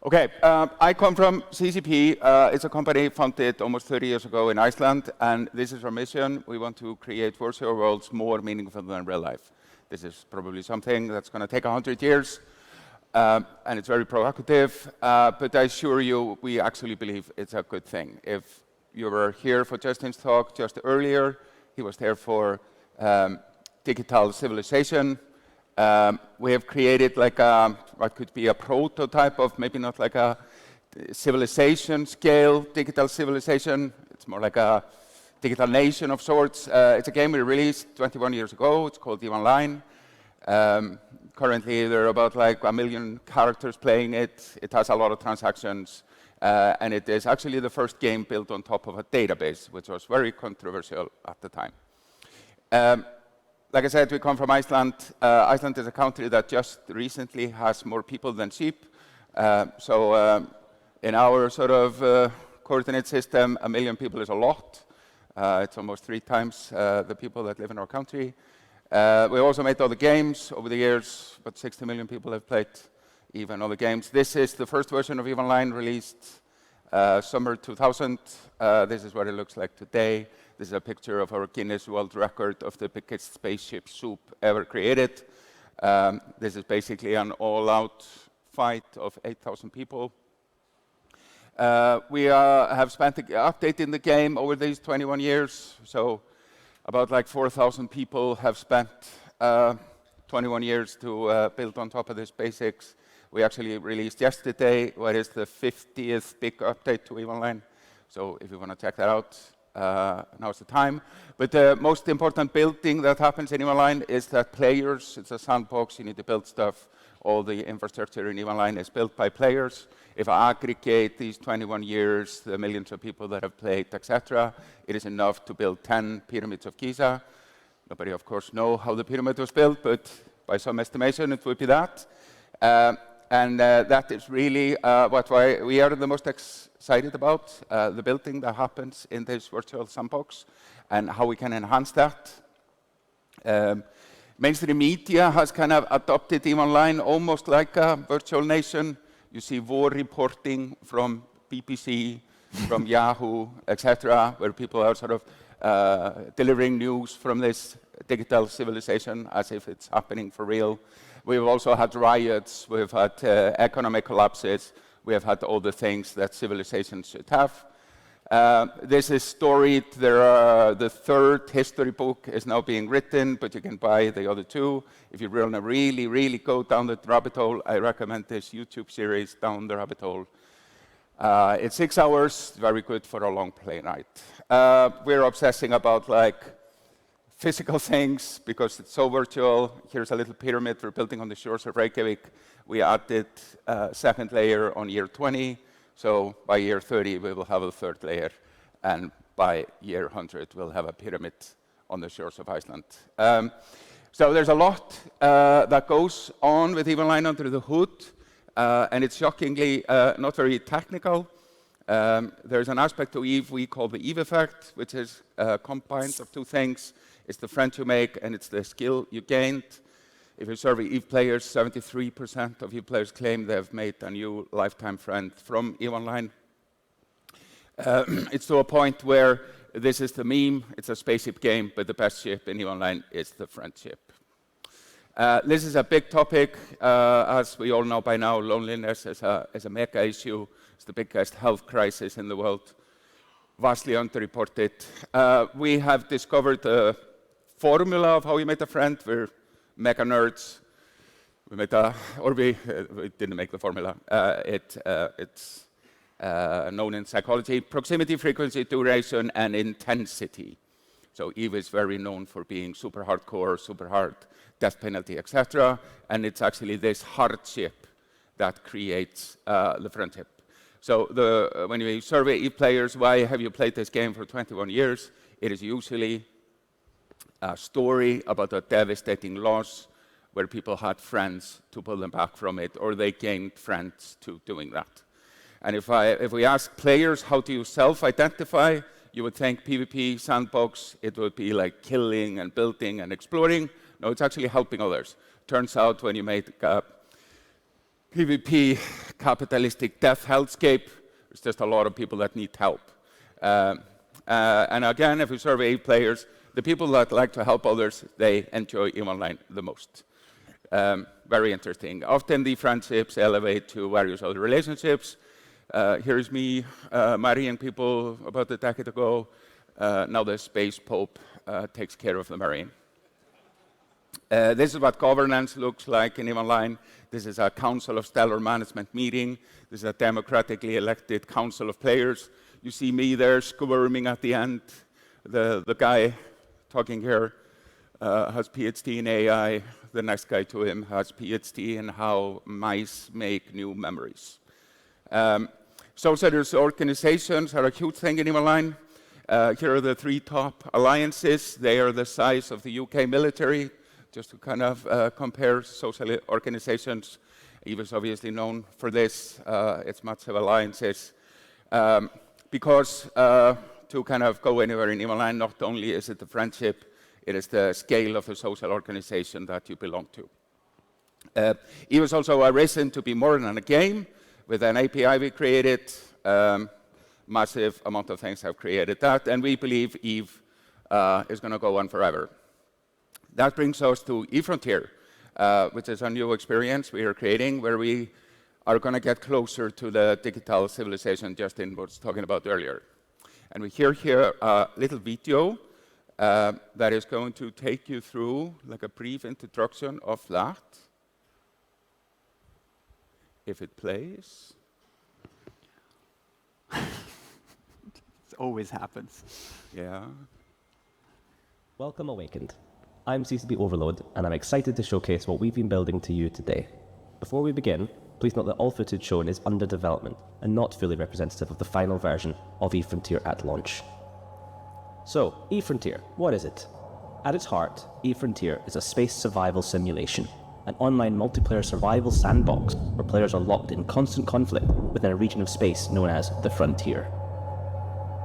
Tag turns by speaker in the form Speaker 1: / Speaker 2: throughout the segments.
Speaker 1: Okay, I come from CCP. It's a company founded almost 30 years ago in Iceland, and this is our mission. We want to create virtual worlds more meaningful than real life. This is probably something that's going to take 100 years, and it's very provocative, but I assure you, we actually believe it's a good thing. If you were here for Justin's talk just earlier, he was there for digital civilization. We have created like what could be a prototype of maybe not like a civilization scale, digital civilization. It's more like a digital nation of sorts. It's a game we released 21 years ago. It's called EVE Online. Currently, there are about like 1 million characters playing it. It has a lot of transactions. And it is actually the first game built on top of a database, which was very controversial at the time. Like I said, we come from Iceland. Iceland is a country that just recently has more people than sheep. So in our sort of coordinate system, 1 million people is a lot. It's almost 3 times the people that live in our country. We also made other games over the years, but 60 million people have played even other games. This is the first version of EVE Online released summer 2000. This is what it looks like today. This is a picture of our Guinness World Record of the biggest spaceship soup ever created. This is basically an all-out fight of 8,000 people. We have spent updating the game over these 21 years. So about like 4,000 people have spent 21 years to build on top of this basics. We actually released yesterday what is the 50th big update to EVE Online. So if you want to check that out, now's the time. But the most important building that happens in EVE Online is that players, it's a sandbox, you need to build stuff. All the infrastructure in EVE Online is built by players. If I aggregate these 21 years, the millions of people that have played, etc., it is enough to build 10 pyramids of Giza. Nobody, of course, knows how the pyramid was built, but by some estimation, it would be that. That is really why we are the most excited about, the building that happens in this virtual sandbox and how we can enhance that. Mainstream media has kind of adopted EVE Online almost like a virtual nation. You see war reporting from BBC, from Yahoo, etc., where people are sort of delivering news from this digital civilization as if it's happening for real. We've also had riots, we've had economic collapses, we have had all the things that civilizations should have. This is storied. The 3rd history book is now being written, but you can buy the other 2. If you want to really, really go down the rabbit hole, I recommend this YouTube series, Down the Rabbit Hole. It's 6 hours, very good for a long play night. We're obsessing about like physical things because it's so virtual. Here's a little pyramid we're building on the shores of Reykjavik. We added a 2nd layer on year 20. So by year 30, we will have a 3rd layer. And by year 100, we'll have a pyramid on the shores of Iceland. So there's a lot that goes on with EVE Online under the hood. And it's shockingly not very technical. There's an aspect to EVE we call the EVE effect, which is combined of 2 things. It's the friend you make, and it's the skill you gained. If you survey EVE players, 73% of EVE players claim they have made a new lifetime friend from EVE Online. It's to a point where this is the meme. It's a spaceship game, but the best ship in EVE Online is the friendship. This is a big topic. As we all know by now, loneliness is a mega issue. It's the biggest health crisis in the world, vastly underreported. We have discovered a formula of how you make a friend. We're mega nerds. We didn't make the formula. It's known in psychology: proximity, frequency, duration, and intensity. So EVE is very known for being super hardcore, super hard, death penalty, etc. And it's actually this hardship that creates the friendship. So when you survey EVE players, why have you played this game for 21 years? It is usually a story about a devastating loss where people had friends to pull them back from it, or they gained friends to doing that. And if we ask players, how do you self-identify? You would think PvP, sandbox, it would be like killing and building and exploring. No, it's actually helping others. Turns out when you make PvP capitalistic death hellscape. There's just a lot of people that need help. And again, if you survey players, the people that like to help others, they enjoy EVE Online the most. Very interesting. Often the friendships elevate to various other relationships. Here's me marrying people about a decade ago. Now the space pope takes care of the marrying. This is what governance looks like in EVE Online. This is a Council of Stellar Management meeting. This is a democratically elected council of players. You see me there squirming at the end. The guy talking here has PhD in AI. The next guy to him has PhD in how mice make new memories. Social organizations are a huge thing in EVE Online. Here are the 3 top alliances. They are the size of the UK military, just to kind of compare social organizations. EVE is obviously known for this. It's massive alliances. Because to kind of go anywhere in EVE Online, not only is it the friendship, it is the scale of the social organization that you belong to. EVE is also arisen to be more than a game. With an API we created, massive amount of things have created that, and we believe EVE is going to go on forever. That brings us to eFrontier, which is a new experience we are creating, where we are going to get closer to the digital civilization Justin was talking about earlier. And we hear here a little video that is going to take you through like a brief introduction of that. If it plays.
Speaker 2: It always happens.
Speaker 1: Yeah.
Speaker 3: Welcome Awakened. I'm CCP Overload, and I'm excited to showcase what we've been building to you today. Before we begin, please note that all footage shown is under development and not fully representative of the final version of eFrontier at launch. So, eFrontier, what is it? At its heart, eFrontier is a space survival simulation, an online multiplayer survival sandbox where players are locked in constant conflict within a region of space known as the Frontier.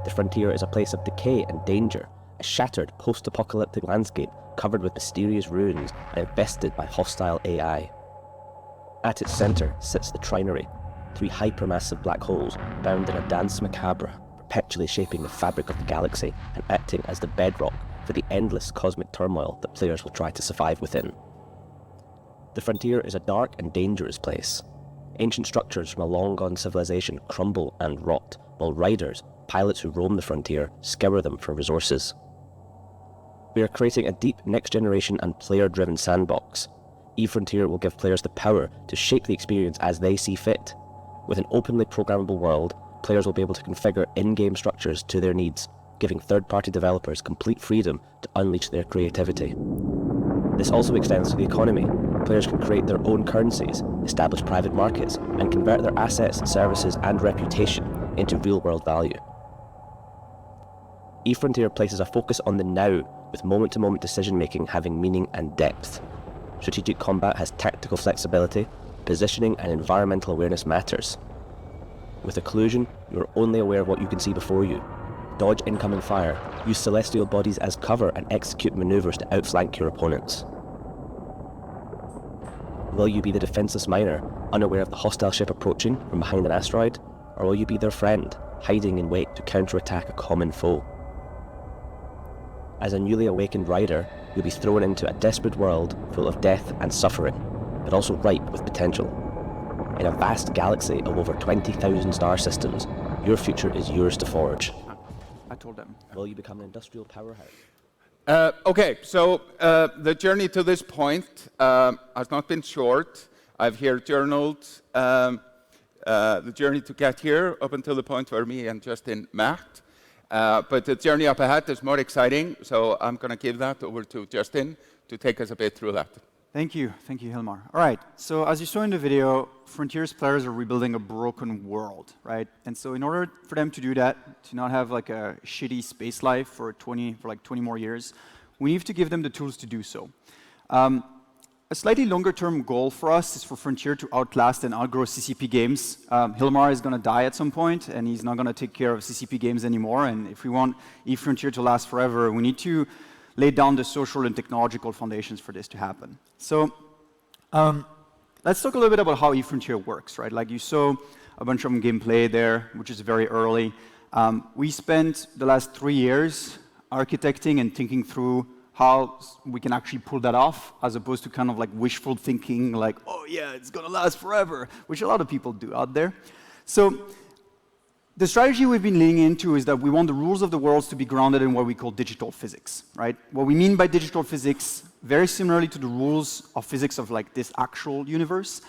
Speaker 3: The Frontier is a place of decay and danger, a shattered post-apocalyptic landscape covered with mysterious ruins and infested by hostile AI. At its center sits the Trinary, 3 hypermassive black holes bound in a dance macabre, perpetually shaping the fabric of the galaxy and acting as the bedrock for the endless cosmic turmoil that players will try to survive within. The Frontier is a dark and dangerous place. Ancient structures from a long-gone civilization crumble and rot, while riders, pilots who roam the Frontier, scour them for resources. We are creating a deep next-generation and player-driven sandbox. eFrontier will give players the power to shape the experience as they see fit. With an openly programmable world, players will be able to configure in-game structures to their needs, giving third-party developers complete freedom to unleash their creativity. This also extends to the economy. Players can create their own currencies, establish private markets, and convert their assets, services, and reputation into real-world value. eFrontier places a focus on the now, with moment-to-moment decision-making having meaning and depth. Strategic combat has tactical flexibility, positioning and environmental awareness matters. With occlusion, you are only aware of what you can see before you. Dodge incoming fire, use celestial bodies as cover and execute maneuvers to outflank your opponents. Will you be the defenseless miner, unaware of the hostile ship approaching from behind an asteroid? Or will you be their friend, hiding in wait to counterattack a common foe? As a newly awakened rider, you'll be thrown into a desperate world full of death and suffering, but also ripe with potential. In a vast galaxy of over 20,000 star systems, your future is yours to forge.
Speaker 2: I told them.
Speaker 3: Will you become an industrial powerhouse?
Speaker 1: Okay, so the journey to this point has not been short. I've here journaled the journey to get here up until the point where me and Justin met. But the journey up ahead is more exciting, so I'm going to give that over to Justin to take us a bit through that.
Speaker 2: Thank you, Hilmar. All right, so as you saw in the video, Frontier's players are rebuilding a broken world, right? And so in order for them to do that, to not have like a shitty space life for like 20 more years, we need to give them the tools to do so. A slightly longer-term goal for us is for Frontier to outlast and outgrow CCP games. Hilmar is going to die at some point, and he's not going to take care of CCP games anymore. And if we want eFrontier to last forever, we need to lay down the social and technological foundations for this to happen. So let's talk a little bit about how eFrontier works, right? Like you saw a bunch of gameplay there, which is very early. We spent the last 3 years architecting and thinking through how we can actually pull that off, as opposed to kind of like wishful thinking, like, oh yeah, it's gonna last forever, which a lot of people do out there. So the strategy we've been leaning into is that we want the rules of the world to be grounded in what we call digital physics, right? What we mean by digital physics, very similarly to the rules of physics of like this actual universe,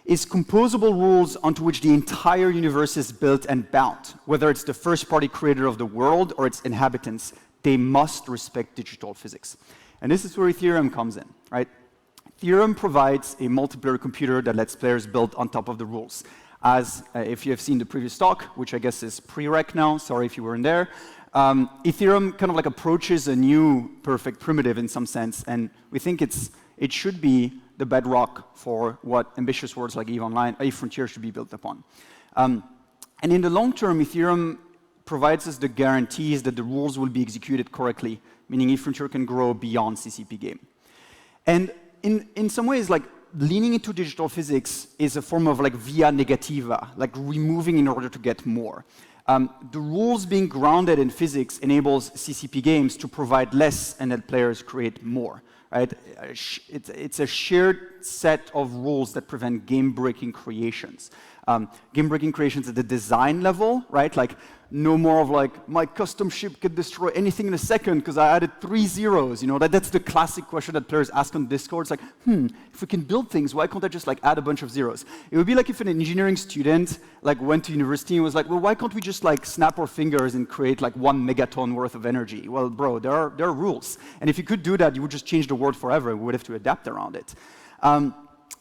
Speaker 2: is composable rules onto which the entire universe is built and bound. Whether it's the first-party creator of the world or its inhabitants, they must respect digital physics. And this is where Ethereum comes in, right? Ethereum provides a multiplayer computer that lets players build on top of the rules. As if you have seen the previous talk, which I guess is prereq now, sorry if you weren't there, Ethereum kind of like approaches a new perfect primitive in some sense, and we think it should be the bedrock for what ambitious worlds like EVE Online, eFrontier should be built upon. And in the long term, Ethereum provides us the guarantees that the rules will be executed correctly, meaning eFrontier can grow beyond CCP game. And in some ways, like leaning into digital physics is a form of like via negativa, like removing in order to get more. The rules being grounded in physics enables CCP games to provide less and let players create more. Right? It's a shared set of rules that prevent game-breaking creations. Game-breaking creations at the design level, right? Like no more of like my custom ship could destroy anything in a second because I added 3 zeros. You know, that's the classic question that players ask on Discord. It's like, if we can build things, why can't I just like add a bunch of zeros? It would be like if an engineering student like went to university and was like, well, why can't we just like snap our fingers and create like 1 megaton worth of energy? Well, bro, there are rules, and if you could do that, you would just change the world forever. We would have to adapt around it.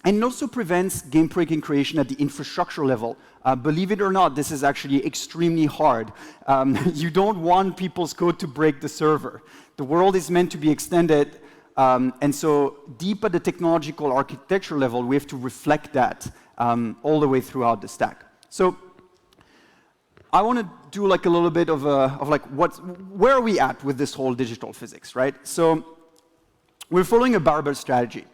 Speaker 2: And it also prevents game-breaking creation at the infrastructure level. Believe it or not, this is actually extremely hard. You don't want people's code to break the server. The world is meant to be extended, and so deep at the technological architecture level, we have to reflect that all the way throughout the stack. So I want to do like a little bit of like where are we at with this whole digital physics, right? So we're following a barbell strategy.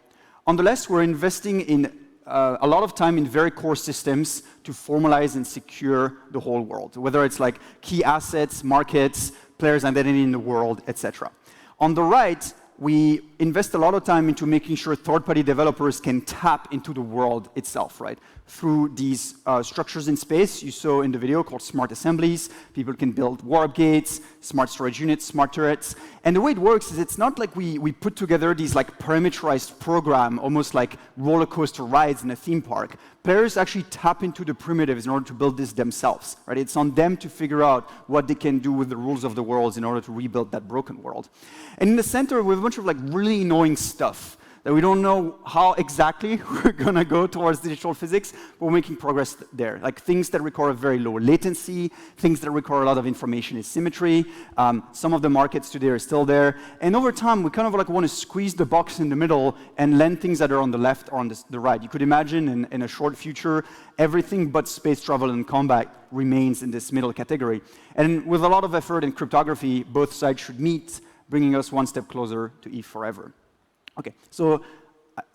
Speaker 2: On the left, we're investing in a lot of time in very core systems to formalize and secure the whole world, whether it's like key assets, markets, players' identity in the world, etc. On the right, we invest a lot of time into making sure third-party developers can tap into the world itself, right? Through these structures in space you saw in the video called smart assemblies. People can build warp gates, smart storage units, smart turrets. And the way it works is it's not like we put together these like parameterized program, almost like roller coaster rides in a theme park. Players actually tap into the primitives in order to build this themselves, right? It's on them to figure out what they can do with the rules of the world in order to rebuild that broken world. And in the center, we have a bunch of like really annoying stuff that we don't know how exactly we're going to go towards digital physics, but we're making progress there. Like things that require very low latency, things that require a lot of information asymmetry. Some of the markets today are still there. And over time, we kind of like want to squeeze the box in the middle and lend things that are on the left or on the right. You could imagine in a short future, everything but space travel and combat remains in this middle category. And with a lot of effort and cryptography, both sides should meet, bringing us one step closer to EVE forever. Okay, so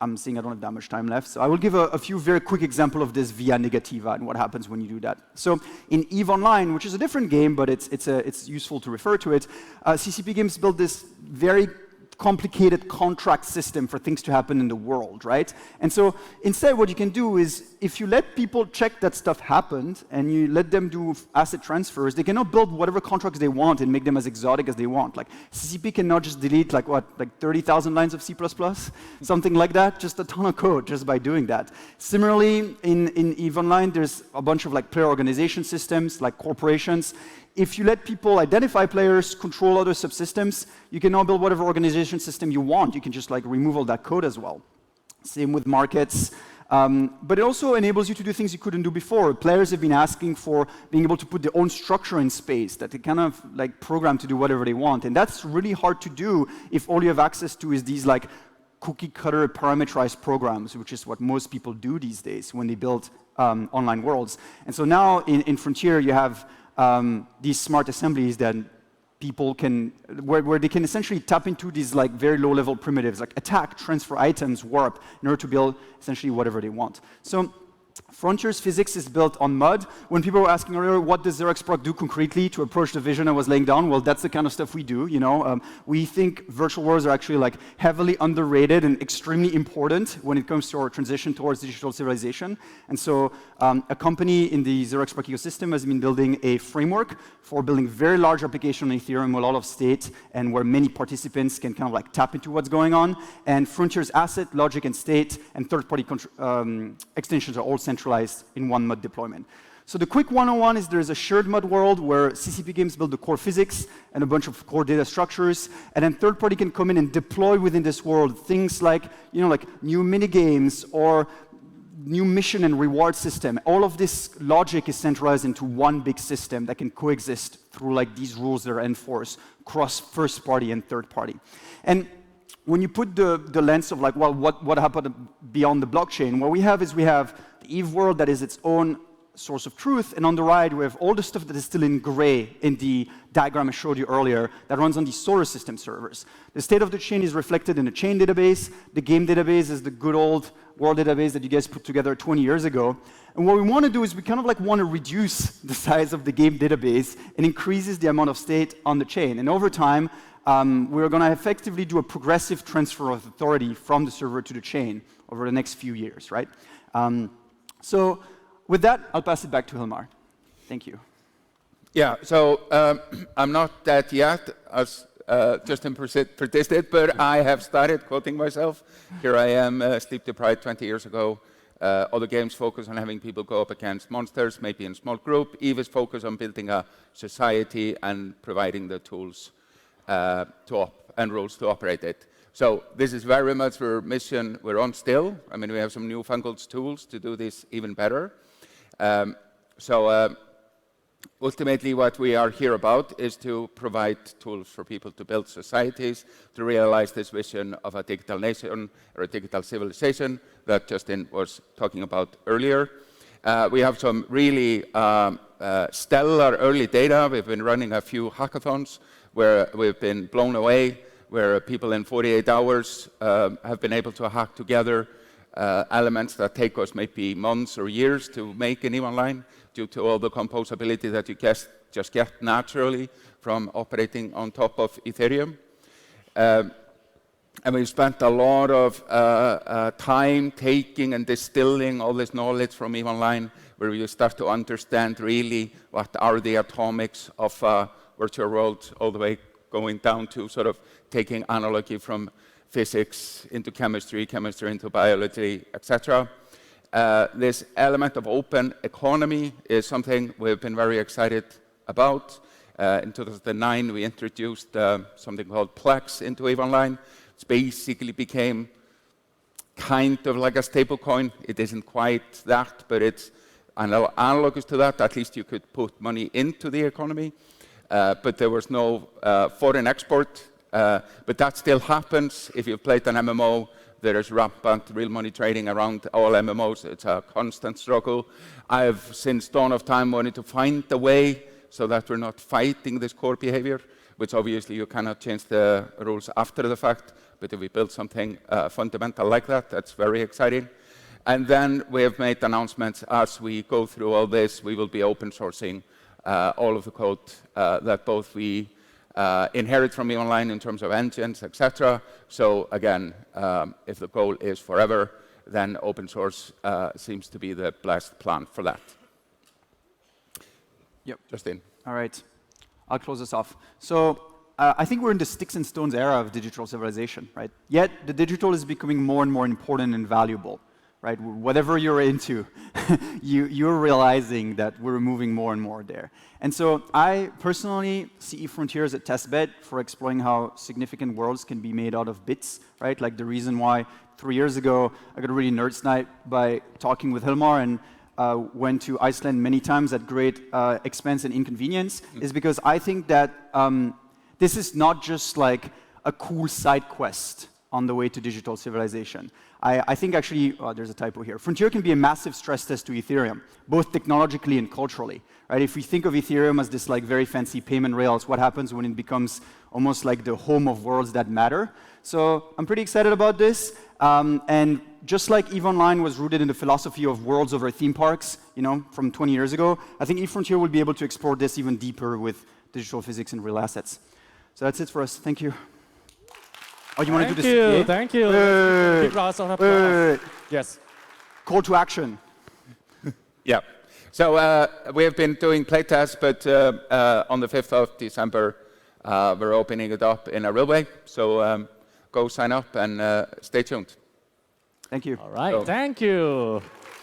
Speaker 2: I'm seeing I don't have that much time left, so I will give a few very quick examples of this via negativa and what happens when you do that. So in EVE Online, which is a different game, but it's useful to refer to it, CCP Games built this very complicated contract system for things to happen in the world, right? And so instead what you can do is, if you let people check that stuff happened and you let them do asset transfers, they can now build whatever contracts they want and make them as exotic as they want. Like CCP can now just delete like 30,000 lines of C++, something like that, just a ton of code just by doing that. Similarly, in EVE Online, there's a bunch of like player organization systems, like corporations. If you let people identify players, control other subsystems, you can now build whatever organization system you want. You can just like remove all that code as well. Same with markets. But it also enables you to do things you couldn't do before. Players have been asking for being able to put their own structure in space that they kind of like program to do whatever they want. And that's really hard to do if all you have access to is these like cookie cutter parameterized programs, which is what most people do these days when they build online worlds. And so now in Frontier, you have these smart assemblies that people can, where they can essentially tap into these like very low-level primitives, like attack, transfer items, warp, in order to build essentially whatever they want. So Frontiers physics is built on mud. When people were asking earlier, what does XeroXproc do concretely to approach the vision I was laying down? Well, that's the kind of stuff we do. We think virtual worlds are actually like heavily underrated and extremely important when it comes to our transition towards digital civilization. And so a company in the XeroXproc ecosystem has been building a framework for building very large application on Ethereum with a lot of state and where many participants can kind of like tap into what's going on. And Frontiers asset, logic, and state and third-party extensions are all centralized in one mud deployment. So the quick 101 is there's a shared mud world where CCP games build the core physics and a bunch of core data structures, and then third party can come in and deploy within this world things like, like new mini games or new mission and reward system. All of this logic is centralized into one big system that can coexist through like these rules that are enforced across first party and third party. And when you put the lens of like, well, what happened beyond the blockchain, what we have is we have the Eve world that is its own source of truth, and on the right we have all the stuff that is still in gray in the diagram I showed you earlier that runs on the solar system servers. The state of the chain is reflected in a chain database. The game database is the good old world database that you guys put together 20 years ago. And what we want to do is we kind of like want to reduce the size of the game database and increases the amount of state on the chain. And over time, we're going to effectively do a progressive transfer of authority from the server to the chain over the next few years, right? So with that, I'll pass it back to Hilmar. Thank you.
Speaker 1: Yeah, so I'm not that yet, as Justin predicted, but I have started quoting myself. Here I am, sleep deprived 20 years ago. Other games focus on having people go up against monsters, maybe in a small group. Eve is focused on building a society and providing the tools and rules to operate it. So this is very much our mission we're on still. I mean, we have some newfangled tools to do this even better. Ultimately, what we are here about is to provide tools for people to build societies, to realize this vision of a digital nation or a digital civilization that Justin was talking about earlier. We have some really stellar early data. We've been running a few hackathons where we've been blown away, where people in 48 hours have been able to hack together elements that take us maybe months or years to make in EVE Online due to all the composability that you just get naturally from operating on top of Ethereum. And we've spent a lot of time taking and distilling all this knowledge from EVE Online, where you start to understand really what are the atomics of virtual world, all the way going down to sort of taking analogy from physics into chemistry, chemistry into biology, etc. This element of open economy is something we've been very excited about. In 2009, we introduced something called Plex into EVE Online. It basically became kind of like a stablecoin. It isn't quite that, but it's analogous to that. At least you could put money into the economy. But there was no foreign export. But that still happens. If you've played an MMO, there is rampant real money trading around all MMOs. It's a constant struggle. I've, since dawn of time, wanted to find a way so that we're not fighting this core behavior, which obviously you cannot change the rules after the fact. But if we build something fundamental like that, that's very exciting. And then we have made announcements as we go through all this. We will be open sourcing all of the code that both we inherit from EVE Online in terms of engines, etc. So again, if the goal is forever, then open source seems to be the best plan for that.
Speaker 2: Yep.
Speaker 1: Justin.
Speaker 2: All right. I'll close this off. So I think we're in the sticks and stones era of digital civilization, right? Yet the digital is becoming more and more important and valuable, right? Whatever you're into, you're realizing that we're moving more and more there. And so I personally see Frontier as a testbed for exploring how significant worlds can be made out of bits, right? Like the reason why 3 years ago I got a really nerd snipe by talking with Hilmar and went to Iceland many times at great expense and inconvenience is because I think that this is not just like a cool side quest on the way to digital civilization. I think actually, there's a typo here. Frontier can be a massive stress test to Ethereum, both technologically and culturally. Right? If we think of Ethereum as this like very fancy payment rails, what happens when it becomes almost like the home of worlds that matter? So I'm pretty excited about this. And just like EVE Online was rooted in the philosophy of worlds over theme parks, from 20 years ago, I think eFrontier will be able to explore this even deeper with digital physics and real assets. So that's it for us. Thank you. Oh, you want to do this?
Speaker 4: Thank you. Big round of applause. Yes.
Speaker 2: Call to action.
Speaker 1: Yeah. So we have been doing playtests, but on the 5th of December, we're opening it up in a real way. So go sign up and stay tuned.
Speaker 2: Thank you.
Speaker 4: All right. Thank you.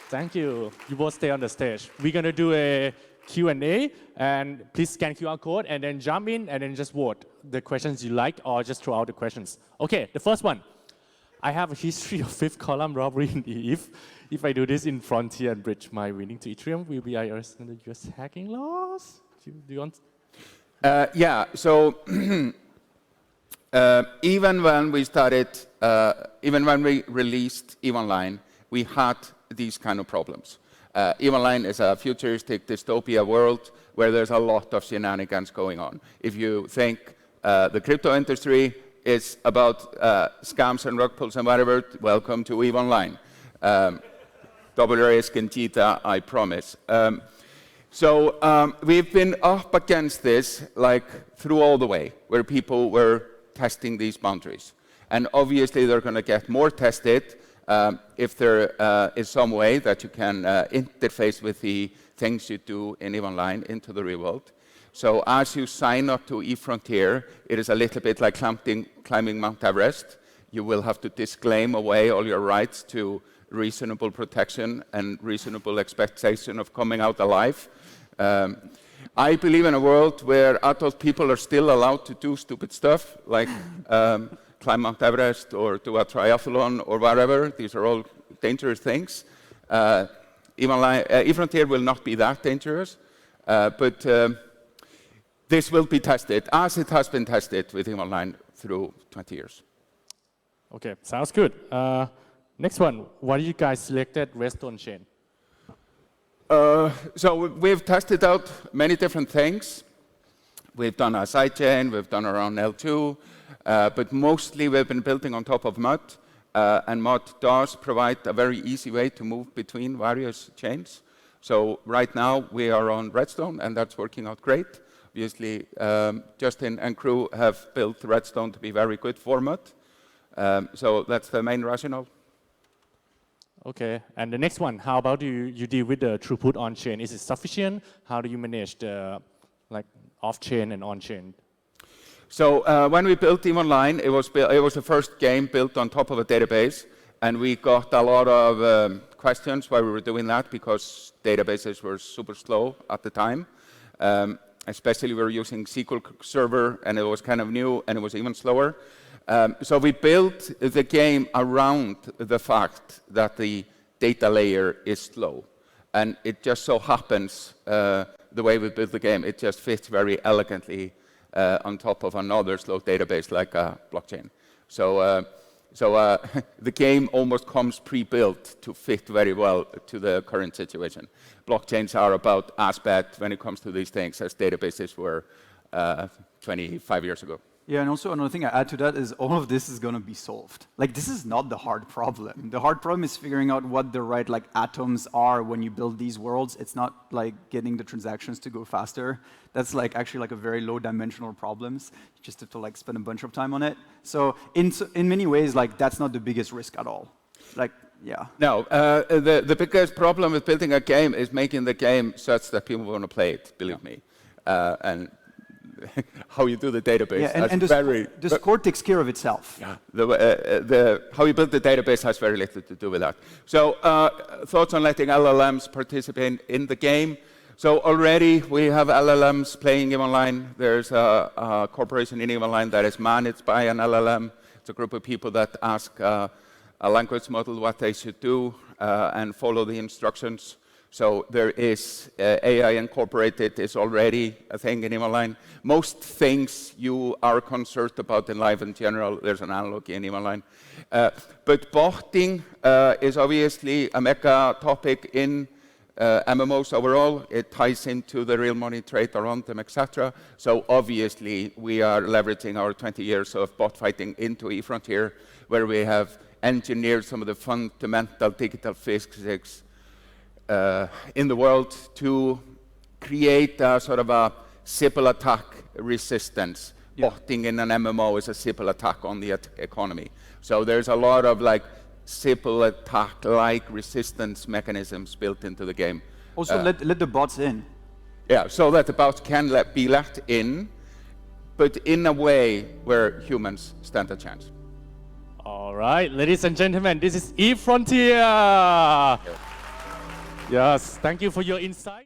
Speaker 4: Thank you. You both stay on the stage. We're going to do a Q&A, and please scan QR code and then jump in and then just vote the questions you like or just throw out the questions. Okay, the first one. I have a history of fifth column robbery in EVE. If I do this in Frontier and bridge my winning to Ethereum, will be arrested under the US hacking laws? Do you want?
Speaker 1: Yeah, so even when we started, even when we released EVE Online, we had these kind of problems. EVE Online is a futuristic dystopia world where there's a lot of shenanigans going on. If you think the crypto industry is about scams and rug pulls and whatever, welcome to EVE Online. Double risk and cheetah, I promise. So we've been up against this like through all the way, where people were testing these boundaries. And obviously they're going to get more tested if there is some way that you can interface with the things you do in EVE Online into the real world. So as you sign up to eFrontier, it is a little bit like climbing Mount Everest. You will have to disclaim away all your rights to reasonable protection and reasonable expectation of coming out alive. I believe in a world where adult people are still allowed to do stupid stuff, like climb Mount Everest or do a triathlon or whatever. These are all dangerous things. eFrontier will not be that dangerous, but this will be tested, as it has been tested with EVE Online through 20 years.
Speaker 4: Okay, sounds good. Next one, why you guys selected REST on-chain?
Speaker 1: So we've tested out many different things. We've done a sidechain, we've done our own L2, but mostly we've been building on top of MUD, and MUD does provide a very easy way to move between various chains. So right now we are on Redstone, and that's working out great. Obviously, Justin and crew have built Redstone to be very good for MUD. So that's the main rationale.
Speaker 4: Okay, and the next one, how about you deal with the throughput on-chain? Is it sufficient? How do you manage the off-chain and on-chain?
Speaker 1: So when we built EVE Online, it was the first game built on top of a database, and we got a lot of questions why we were doing that, because databases were super slow at the time. Especially we were using SQL Server, and it was kind of new, and it was even slower. So we built the game around the fact that the data layer is slow. And it just so happens, the way we built the game, it just fits very elegantly on top of another slow database like a blockchain. So the game almost comes pre-built to fit very well to the current situation. Blockchains are about as bad when it comes to these things as databases were 25 years ago.
Speaker 2: Yeah, and also another thing I add to that is all of this is going to be solved. Like, this is not the hard problem. The hard problem is figuring out what the right atoms are when you build these worlds. It's not like getting the transactions to go faster. That's actually a very low dimensional problems. You just have to spend a bunch of time on it. So in many ways, that's not the biggest risk at all. Yeah.
Speaker 1: No, the biggest problem with building a game is making the game such that people want to play it, believe me. And how you do the database.
Speaker 2: Yeah, and the core takes care of itself.
Speaker 1: Yeah, how you build the database has very little to do with that. So thoughts on letting LLMs participate in the game. So already we have LLMs playing EVE Online. There's a corporation in EVE Online that is managed by an LLM. It's a group of people that ask a language model what they should do and follow the instructions. So there is AI incorporated is already a thing in Online. Most things you are concerned about in life in general, there's an analog in Online. But botting is obviously a mega topic in MMOs overall. It ties into the real money trade around them, etc. So obviously we are leveraging our 20 years of bot fighting into eFrontier, where we have engineered some of the fundamental digital physics in the world to create a sort of a simple attack resistance.
Speaker 2: Yeah.
Speaker 1: Botting in an MMO is a simple attack on the economy. So there's a lot of like simple attack-like resistance mechanisms built into the game.
Speaker 2: Also, let the bots in.
Speaker 1: Yeah, so that the bots can be let in, but in a way where humans stand a chance.
Speaker 4: All right, ladies and gentlemen, this is eFrontier. Yes, thank you for your insight.